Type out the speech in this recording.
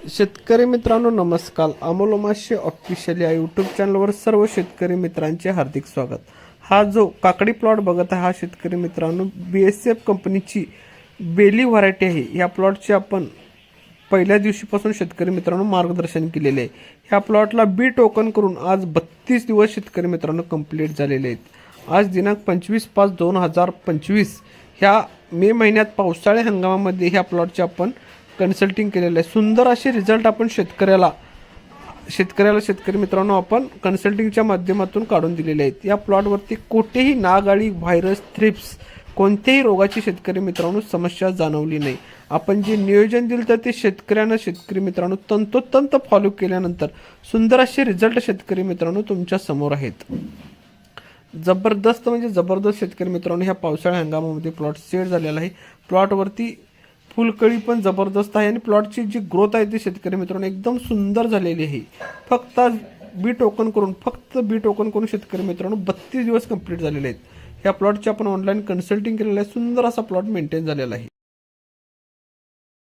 शेतकरी मित्रांनो नमस्कार. अमोल उमाशे ऑफिशियल या यूट्यूब चॅनलवर सर्व शेतकरी मित्रांचे हार्दिक स्वागत. हा जो काकडी प्लॉट बघत आहे हा शेतकरी मित्रांनो BSF कंपनीची बेली व्हरायटी आहे. या प्लॉटचे आपण पहिल्या दिवशीपासून शेतकरी मित्रांनो मार्गदर्शन केलेले आहे. ह्या प्लॉटला बी टोकन करून आज 32 दिवस शेतकरी मित्रांनो कंप्लीट झालेले आहेत. आज दिनांक 25/5/2025 ह्या मे महिन्यात पावसाळी हंगामामध्ये ह्या प्लॉटचे आपण कन्सल्टिंग केलेलं आहे. सुंदर असे रिझल्ट आपण शेतकरी मित्रांनो आपण कन्सल्टिंगच्या माध्यमातून काढून दिलेले आहेत. या प्लॉटवरती कोणतेही नागाळी, व्हायरस, थ्रिप्स कोणत्याही रोगाची शेतकरी मित्रांनो समस्या जाणवली नाही. आपण जे नियोजन दिलं तर ते शेतकरी मित्रांनो तंतोतंत फॉलो केल्यानंतर सुंदर असे रिझल्ट शेतकरी मित्रांनो तुमच्या समोर आहेत. जबरदस्त म्हणजे जबरदस्त शेतकरी मित्रांनो ह्या पावसाळ्या हंगामामध्ये प्लॉट सेट झालेला आहे. प्लॉटवरती फुलकळी पण जबरदस्त आहे आणि प्लॉटची जी ग्रोथ आहे ती शेतकरी मित्रांनो एकदम सुंदर झालेली आहे. फक्त बी टोकन करून शेतकरी मित्रांनो 32 दिवस कंप्लीट झालेले आहेत. ह्या प्लॉटची आपण ऑनलाईन कन्सल्टिंग केलेलं आहे. सुंदर असा प्लॉट मेंटेन झालेला आहे.